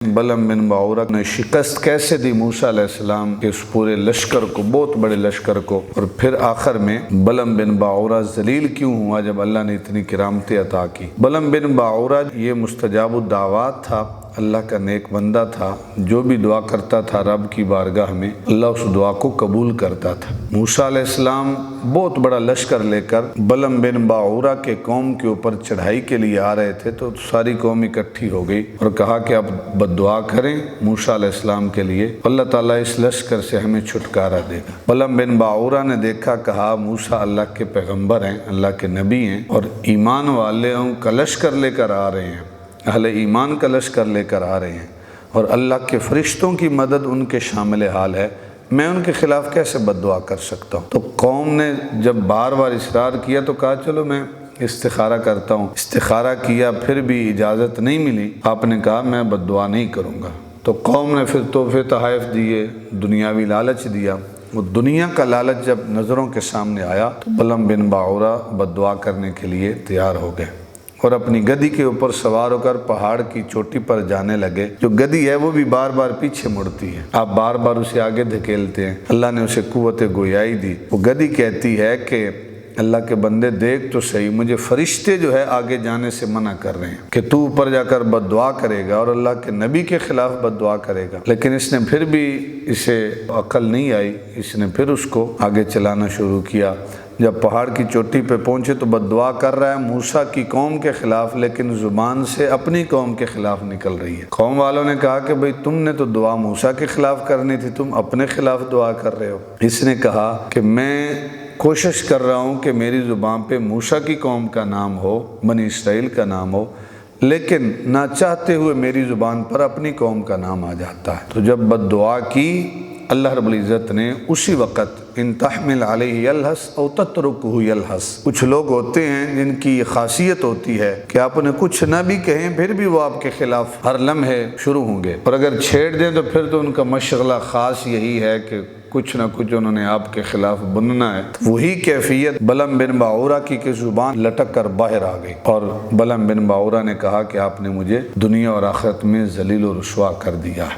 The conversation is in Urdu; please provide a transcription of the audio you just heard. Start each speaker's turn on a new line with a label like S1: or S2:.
S1: بلم بن باعورہ نے شکست کیسے دی موسیٰ علیہ السلام کے اس پورے لشکر کو، بہت بڑے لشکر کو، اور پھر آخر میں بلم بن باعورہ ذلیل کیوں ہوا جب اللہ نے اتنی کرامتیں عطا کی۔ بلم بن باعورہ یہ مستجاب الدعوات تھا، اللہ کا نیک بندہ تھا، جو بھی دعا کرتا تھا رب کی بارگاہ میں اللہ اس دعا کو قبول کرتا تھا۔ موسیٰ علیہ السلام بہت بڑا لشکر لے کر بلم بن باعورہ کے قوم کے اوپر چڑھائی کے لیے آ رہے تھے، تو ساری قوم اکٹھی ہو گئی اور کہا کہ اب دعا کریں موسیٰ علیہ السلام کے لیے، اللہ تعالیٰ اس لشکر سے ہمیں چھٹکارا دے گا۔ بلم بن باعورہ نے دیکھا، کہا موسیٰ اللہ کے پیغمبر ہیں، اللہ کے نبی ہیں، اور ایمان والوں کا لشکر لے کر آ رہے ہیں، اہل ایمان کا لشکر لے کر آ رہے ہیں، اور اللہ کے فرشتوں کی مدد ان کے شامل حال ہے، میں ان کے خلاف کیسے بد دعا کر سکتا ہوں؟ تو قوم نے جب بار بار اصرار کیا تو کہا چلو میں استخارہ کرتا ہوں۔ استخارہ کیا، پھر بھی اجازت نہیں ملی، آپ نے کہا میں بد دعا نہیں کروں گا۔ تو قوم نے پھر تحفے تحائف دیے، دنیاوی لالچ دیا۔ وہ دنیا کا لالچ جب نظروں کے سامنے آیا تو بلم بن باعورہ بد دعا کرنے کے لیے تیار ہو گئے اور اپنی گدی کے اوپر سوار ہو کر پہاڑ کی چوٹی پر جانے لگے۔ جو گدی ہے وہ بھی بار بار پیچھے مڑتی ہے، آپ بار بار اسے آگے دھکیلتے ہیں، اللہ نے اسے قوت گویائی دی۔ وہ گدی کہتی ہے کہ اللہ کے بندے دیکھ تو صحیح، مجھے فرشتے جو ہے آگے جانے سے منع کر رہے ہیں کہ تو اوپر جا کر بد دعا کرے گا اور اللہ کے نبی کے خلاف بد دعا کرے گا۔ لیکن اس نے پھر بھی، اسے عقل نہیں آئی، اس نے پھر اس کو آگے چلانا شروع کیا۔ جب پہاڑ کی چوٹی پہ پہنچے تو بد دعا کر رہا ہے موسیٰ کی قوم کے خلاف، لیکن زبان سے اپنی قوم کے خلاف نکل رہی ہے۔ قوم والوں نے کہا کہ بھئی تم نے تو دعا موسیٰ کے خلاف کرنی تھی، تم اپنے خلاف دعا کر رہے ہو۔ اس نے کہا کہ میں کوشش کر رہا ہوں کہ میری زبان پہ موسیٰ کی قوم کا نام ہو، بنی اسرائیل کا نام ہو، لیکن نہ چاہتے ہوئے میری زبان پر اپنی قوم کا نام آ جاتا ہے۔ تو جب بد دعا کی، اللہ رب العزت نے اسی وقت ان تحمل علیہ یلہس او تترکہ یلہس، کچھ لوگ ہوتے ہیں جن کی یہ خاصیت ہوتی ہے کہ آپ انہیں کچھ نہ بھی کہیں پھر بھی وہ آپ کے خلاف ہر لمحے شروع ہوں گے، اور اگر چھیڑ دیں تو پھر تو ان کا مشغلہ خاص یہی ہے کہ کچھ نہ کچھ انہوں نے آپ کے خلاف بننا ہے۔ وہی کیفیت بلم بن باعورہ کی زبان لٹک کر باہر آ گئی، اور بلم بن باعورہ نے کہا کہ آپ نے مجھے دنیا اور آخرت میں ذلیل و رسوا کر دیا ہے۔